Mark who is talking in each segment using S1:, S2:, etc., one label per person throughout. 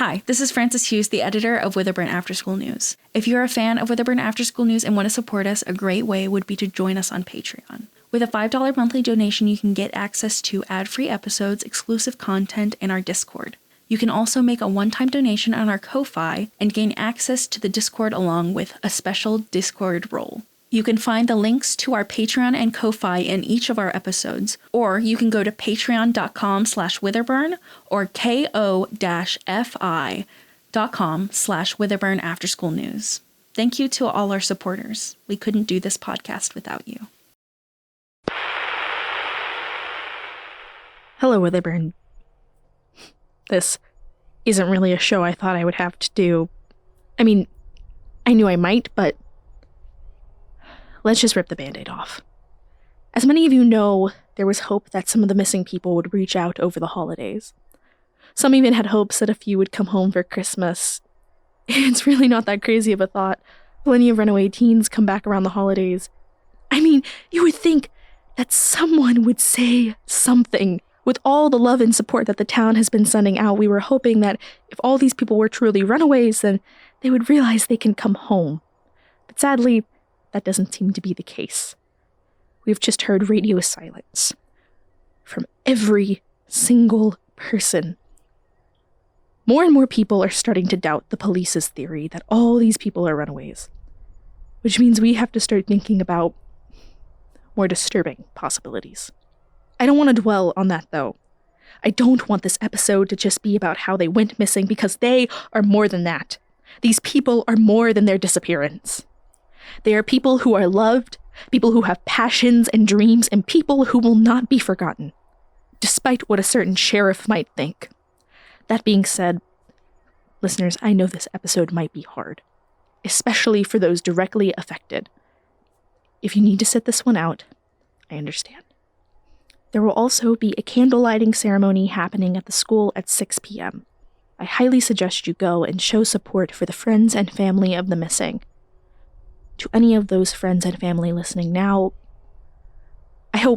S1: Hi, this is Francis Hughes, the editor of Witherburn After School News. If you're a fan of Witherburn After School News and want to support us, a great way would be to join us on Patreon. With a $5 monthly donation, you can get access to ad-free episodes, exclusive content, and our Discord. You can also make a one-time donation on our Ko-Fi and gain access to the Discord along with a special Discord role. You can find the links to our Patreon and Ko-Fi in each of our episodes, or you can go to patreon.com/Witherburn or ko-fi.com/Witherburn After School News. Thank you to all our supporters. We couldn't do this podcast without you.
S2: Hello, Witherburn. This isn't really a show I thought I would have to do. I mean, I knew I might, but let's just rip the Band-Aid off. As many of you know, there was hope that some of the missing people would reach out over the holidays. Some even had hopes that a few would come home for Christmas. It's really not that crazy of a thought. Plenty of runaway teens come back around the holidays. I mean, you would think that someone would say something. With all the love and support that the town has been sending out, we were hoping that if all these people were truly runaways, then they would realize they can come home. But sadly, that doesn't seem to be the case. We've just heard radio silence from every single person. More and more people are starting to doubt the police's theory that all these people are runaways, which means we have to start thinking about more disturbing possibilities. I don't want to dwell on that, though. I don't want this episode to just be about how they went missing, because they are more than that. These people are more than their disappearance. They are people who are loved, people who have passions and dreams, and people who will not be forgotten, despite what a certain sheriff might think. That being said, listeners, I know this episode might be hard, especially for those directly affected. If you need to sit this one out, I understand. There will also be a candle lighting ceremony happening at the school at 6 p.m. I highly suggest you go and show support for the friends and family of the missing. To any of those friends and family listening now, I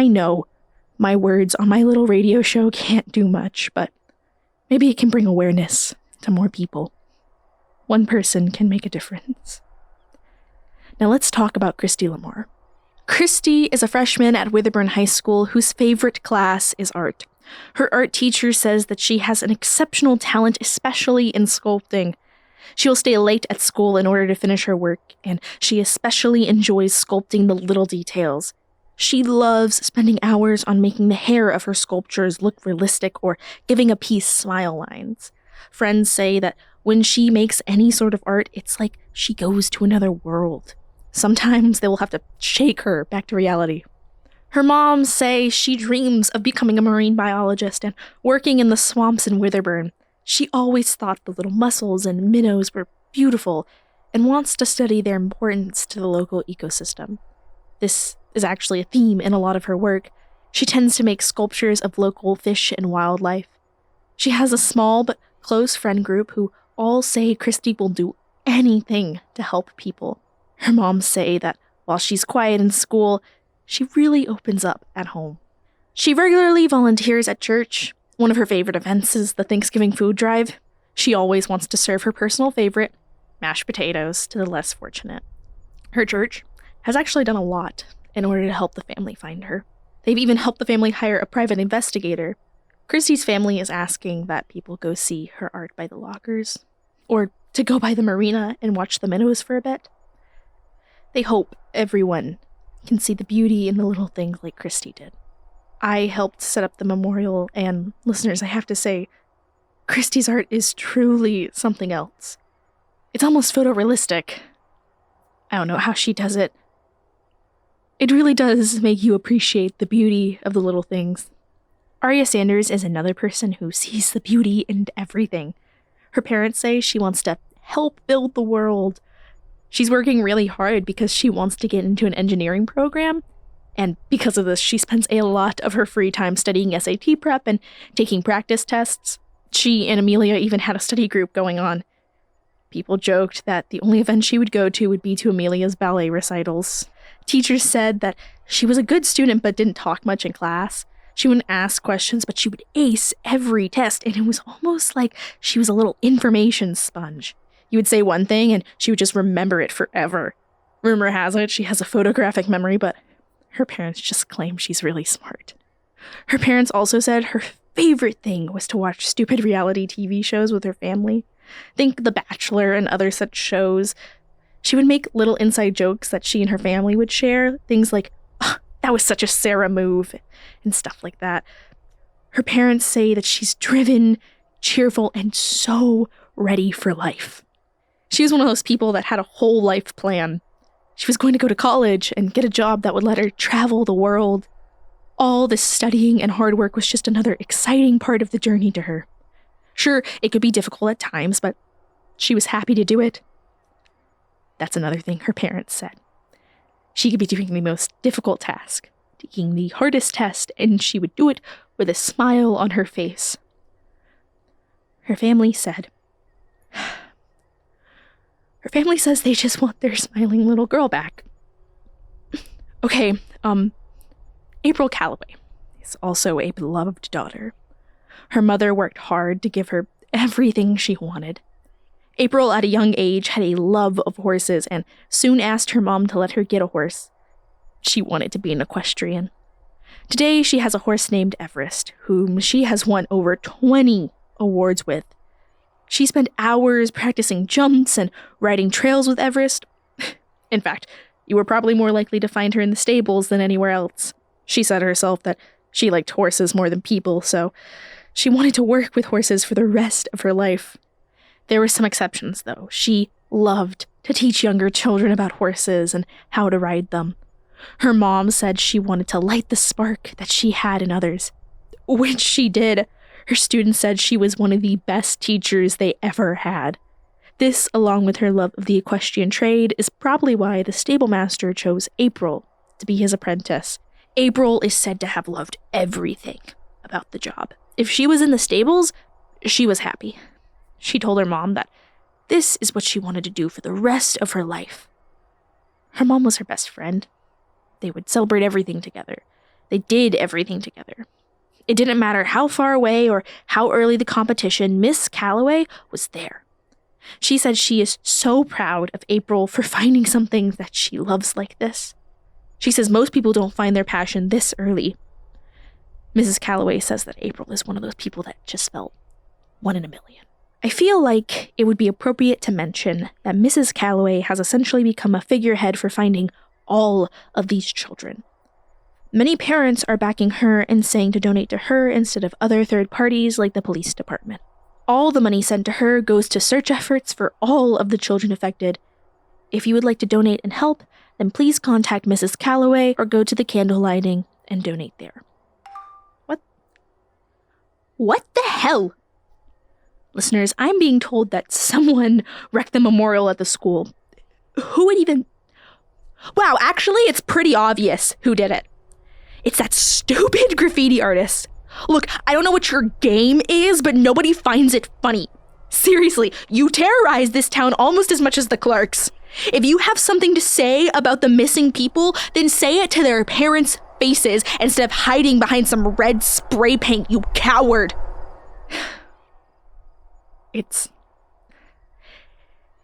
S2: know my words on my little radio show can't do much, but maybe it can bring awareness to more people. One person can make a difference. Now let's talk about Christy Lamar. Christy is a freshman at Witherburn High School whose favorite class is art. Her art teacher says that she has an exceptional talent, especially in sculpting. She will stay late at school in order to finish her work, and she especially enjoys sculpting the little details. She loves spending hours on making the hair of her sculptures look realistic or giving a piece smile lines. Friends say that when she makes any sort of art, it's like she goes to another world. Sometimes they will have to shake her back to reality. Her mom says she dreams of becoming a marine biologist and working in the swamps in Witherburn. She always thought the little mussels and minnows were beautiful and wants to study their importance to the local ecosystem. This is actually a theme in a lot of her work. She tends to make sculptures of local fish and wildlife. She has a small but close friend group who all say Christy will do anything to help people. Her moms say that while she's quiet in school, she really opens up at home. She regularly volunteers at church. One of her favorite events is the Thanksgiving food drive. She always wants to serve her personal favorite, mashed potatoes, to the less fortunate. Her church has actually done a lot in order to help the family find her. They've even helped the family hire a private investigator. Christy's family is asking that people go see her art by the lockers, or to go by the marina and watch the minnows for a bit. They hope everyone can see the beauty in the little things like Christy did. I helped set up the memorial, and listeners, I have to say, Christy's art is truly something else. It's almost photorealistic. I don't know how she does it. It really does make you appreciate the beauty of the little things. Aria Sanders is another person who sees the beauty in everything. Her parents say she wants to help build the world. She's working really hard because she wants to get into an engineering program, and because of this, she spends a lot of her free time studying SAT prep and taking practice tests. She and Amelia even had a study group going on. People joked that the only event she would go to would be to Amelia's ballet recitals. Teachers said that she was a good student but didn't talk much in class. She wouldn't ask questions, but she would ace every test, and it was almost like she was a little information sponge. You would say one thing, and she would just remember it forever. Rumor has it she has a photographic memory, but her parents just claim she's really smart. Her parents also said her favorite thing was to watch stupid reality TV shows with her family. Think The Bachelor and other such shows. She would make little inside jokes that she and her family would share. Things like, "Oh, that was such a Sarah move," and stuff like that. Her parents say that she's driven, cheerful, and so ready for life. She was one of those people that had a whole life plan. She was going to go to college and get a job that would let her travel the world. All this studying and hard work was just another exciting part of the journey to her. Sure, it could be difficult at times, but she was happy to do it. That's another thing her parents said. She could be doing the most difficult task, taking the hardest test, and she would do it with a smile on her face. Her family said, Her family says they just want their smiling little girl back. Okay, April Calloway is also a beloved daughter. Her mother worked hard to give her everything she wanted. April, at a young age, had a love of horses and soon asked her mom to let her get a horse. She wanted to be an equestrian. Today, she has a horse named Everest, whom she has won over 20 awards with. She spent hours practicing jumps and riding trails with Everest. In fact, you were probably more likely to find her in the stables than anywhere else. She said herself that she liked horses more than people, so she wanted to work with horses for the rest of her life. There were some exceptions, though. She loved to teach younger children about horses and how to ride them. Her mom said she wanted to light the spark that she had in others, which she did. Her students said she was one of the best teachers they ever had. This, along with her love of the equestrian trade, is probably why the stable master chose April to be his apprentice. April is said to have loved everything about the job. If she was in the stables, she was happy. She told her mom that this is what she wanted to do for the rest of her life. Her mom was her best friend. They would celebrate everything together. They did everything together. It didn't matter how far away or how early the competition, Miss Calloway was there. She said she is so proud of April for finding something that she loves like this. She says most people don't find their passion this early. Mrs. Calloway says that April is one of those people that just felt 1 in a million. I feel like it would be appropriate to mention that Mrs. Calloway has essentially become a figurehead for finding all of these children. Many parents are backing her and saying to donate to her instead of other third parties like the police department. All the money sent to her goes to search efforts for all of the children affected. If you would like to donate and help, then please contact Mrs. Calloway or go to the candle lighting and donate there. What the hell? Listeners, I'm being told that someone wrecked the memorial at the school. Who would even... Wow, actually, it's pretty obvious who did it. It's that stupid graffiti artist. Look, I don't know what your game is, but nobody finds it funny. Seriously, you terrorize this town almost as much as the Clarks. If you have something to say about the missing people, then say it to their parents' faces instead of hiding behind some red spray paint, you coward. It's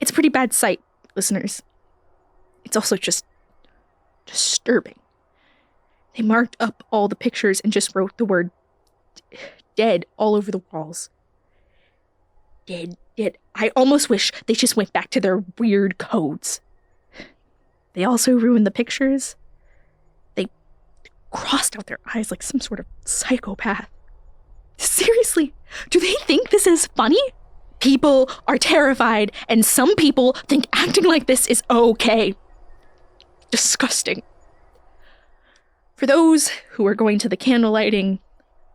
S2: a pretty bad sight, listeners. It's also just disturbing. They marked up all the pictures and just wrote the word dead all over the walls. Dead. I almost wish they just went back to their weird codes. They also ruined the pictures. They crossed out their eyes like some sort of psychopath. Seriously, do they think this is funny? People are terrified, and some people think acting like this is okay. Disgusting. For those who are going to the candle lighting,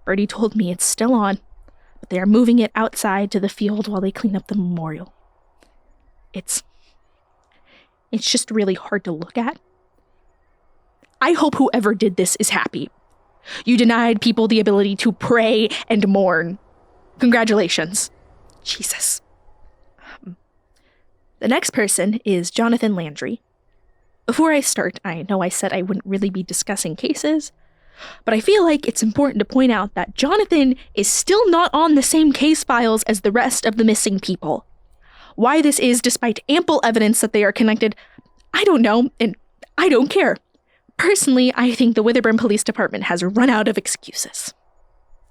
S2: Bertie told me it's still on, but they are moving it outside to the field while they clean up the memorial. It's just really hard to look at. I hope whoever did this is happy. You denied people the ability to pray and mourn. Congratulations. Jesus. The next person is Jonathan Landry. Before I start, I know I said I wouldn't really be discussing cases, But I feel like it's important to point out that Jonathan is still not on the same case files as the rest of the missing people. Why this is, despite ample evidence that they are connected, I don't know, and I don't care. Personally, I think the Witherburn Police Department has run out of excuses.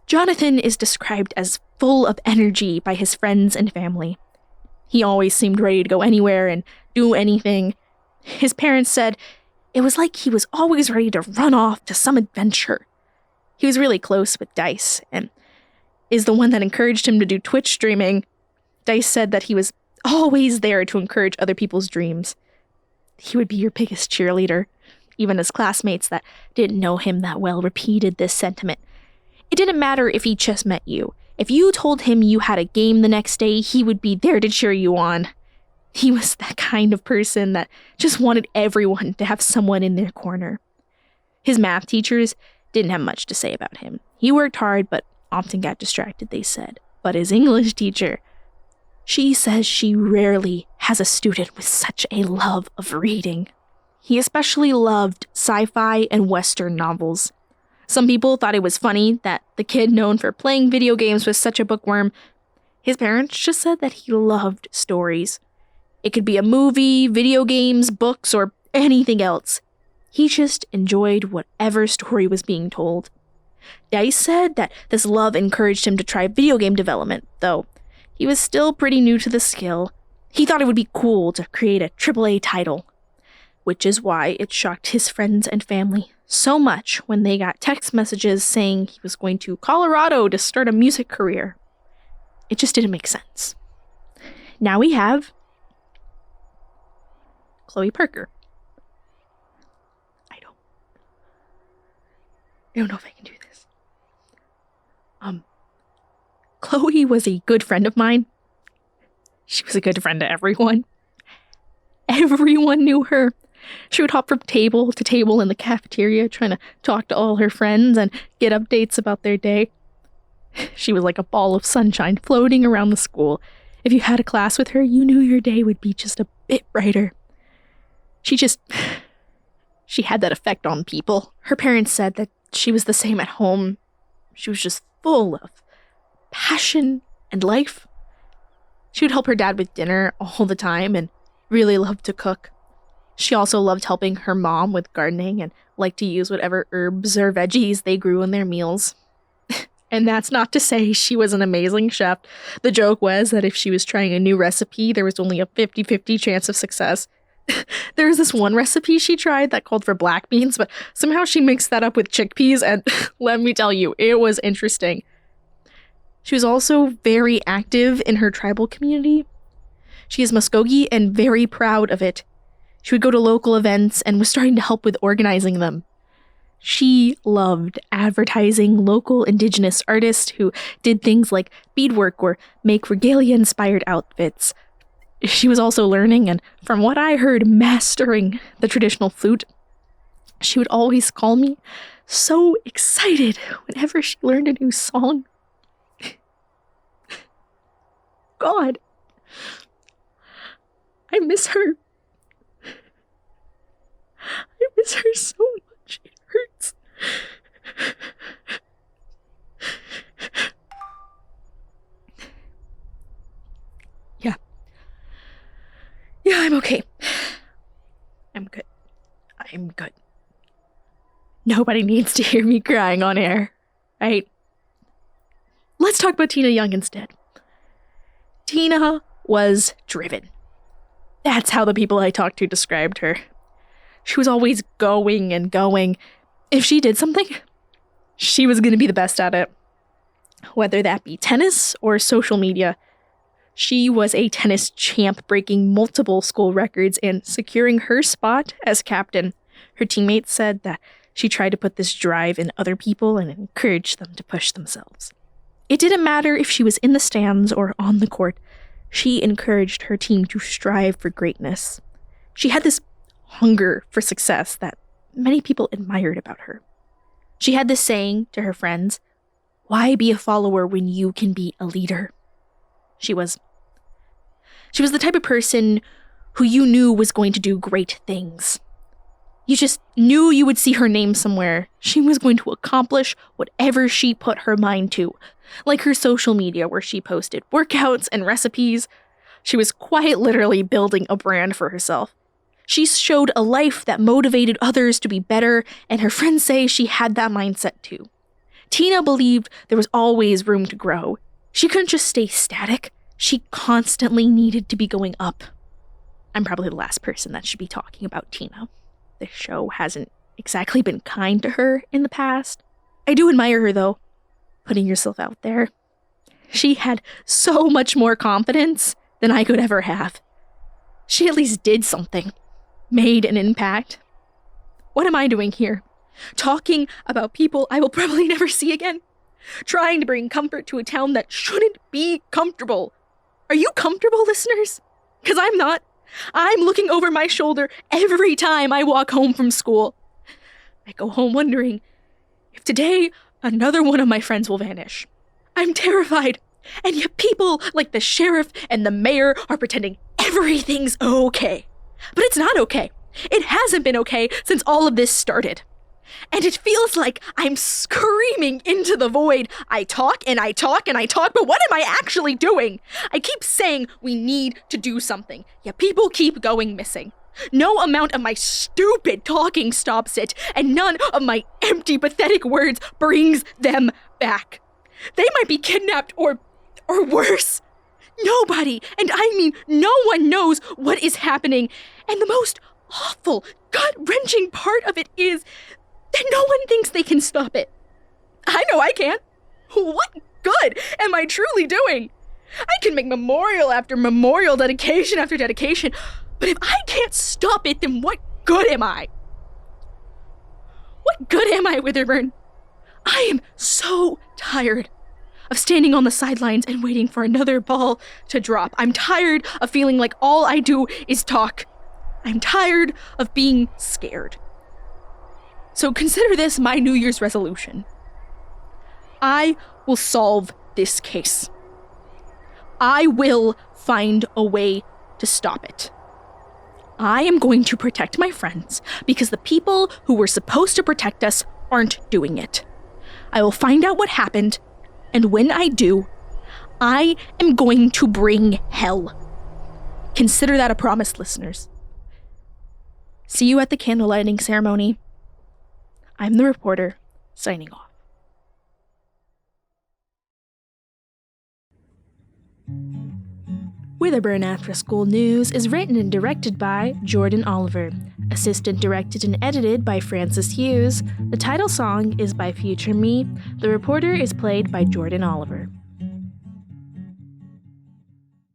S2: Jonathan is described as full of energy by his friends and family. He always seemed ready to go anywhere and do anything. His parents said it was like he was always ready to run off to some adventure. He was really close with Dice, and is the one that encouraged him to do Twitch streaming. Dice said that he was always there to encourage other people's dreams. He would be your biggest cheerleader. Even his classmates that didn't know him that well repeated this sentiment. It didn't matter if he just met you. If you told him you had a game the next day, he would be there to cheer you on. He was that kind of person that just wanted everyone to have someone in their corner. His math teachers didn't have much to say about him. He worked hard, but often got distracted, they said. But his English teacher, she says she rarely has a student with such a love of reading. He especially loved sci-fi and Western novels. Some people thought it was funny that the kid known for playing video games was such a bookworm. His parents just said that he loved stories. It could be a movie, video games, books, or anything else. He just enjoyed whatever story was being told. Dice said that this love encouraged him to try video game development, though he was still pretty new to the skill. He thought it would be cool to create a AAA title, which is why it shocked his friends and family so much when they got text messages saying he was going to Colorado to start a music career. It just didn't make sense. Now we have Chloe Parker. I don't know if I can do this. Chloe was a good friend of mine. She was a good friend to everyone. Everyone knew her. She would hop from table to table in the cafeteria trying to talk to all her friends and get updates about their day. She was like a ball of sunshine floating around the school. If you had a class with her, you knew your day would be just a bit brighter. She had that effect on people. Her parents said that she was the same at home. She was just full of passion and life. She would help her dad with dinner all the time and really loved to cook. She also loved helping her mom with gardening and liked to use whatever herbs or veggies they grew in their meals. And that's not to say she was an amazing chef. The joke was that if she was trying a new recipe, there was only a 50-50 chance of success. There was this one recipe she tried that called for black beans, but somehow she mixed that up with chickpeas, and let me tell you, it was interesting. She was also very active in her tribal community. She is Muskogee and very proud of it. She would go to local events and was starting to help with organizing them. She loved advertising local indigenous artists who did things like beadwork or make regalia-inspired outfits. She was also learning and, from what I heard, mastering the traditional flute. She would always call me so excited whenever she learned a new song. God, I miss her. I miss her so much. It hurts. Yeah, I'm okay. I'm good. Nobody needs to hear me crying on air, right? Let's talk about Tina Young instead. Tina was driven. That's how the people I talked to described her. She was always going and going. If she did something, she was going to be the best at it. Whether that be tennis or social media. She was a tennis champ, breaking multiple school records and securing her spot as captain. Her teammates said that she tried to put this drive in other people and encouraged them to push themselves. It didn't matter if she was in the stands or on the court. She encouraged her team to strive for greatness. She had this hunger for success that many people admired about her. She had this saying to her friends, "Why be a follower when you can be a leader?" She was the type of person who you knew was going to do great things. You just knew you would see her name somewhere. She was going to accomplish whatever she put her mind to. Like her social media, where she posted workouts and recipes. She was quite literally building a brand for herself. She showed a life that motivated others to be better, and her friends say she had that mindset too. Tina believed there was always room to grow. She couldn't just stay static. She constantly needed to be going up. I'm probably the last person that should be talking about Tina. The show hasn't exactly been kind to her in the past. I do admire her, though, putting yourself out there. She had so much more confidence than I could ever have. She at least did something, made an impact. What am I doing here? Talking about people I will probably never see again? Trying to bring comfort to a town that shouldn't be comfortable. Are you comfortable, listeners? Because I'm not. I'm looking over my shoulder every time I walk home from school. I go home wondering if today another one of my friends will vanish. I'm terrified, and yet people like the sheriff and the mayor are pretending everything's okay. But it's not okay. It hasn't been okay since all of this started. And it feels like I'm screaming into the void. I talk and I talk and I talk, but what am I actually doing? I keep saying we need to do something, yet people keep going missing. No amount of my stupid talking stops it, and none of my empty, pathetic words brings them back. They might be kidnapped or worse. Nobody, and I mean no one, knows what is happening. And the most awful, gut-wrenching part of it is that no one thinks they can stop it. I know I can't. What good am I truly doing? I can make memorial after memorial, dedication after dedication, but if I can't stop it, then what good am I? What good am I, Witherburn? I am so tired of standing on the sidelines and waiting for another ball to drop. I'm tired of feeling like all I do is talk. I'm tired of being scared. So consider this my New Year's resolution. I will solve this case. I will find a way to stop it. I am going to protect my friends because the people who were supposed to protect us aren't doing it. I will find out what happened, and when I do, I am going to bring hell. Consider that a promise, listeners. See you at the candle lighting ceremony. I'm the reporter, signing off. Witherburn After School News is written and directed by Jordan Oliver. Assistant directed and edited by Francis Hughes. The title song is by FutureMe. The reporter is played by Jordan Oliver.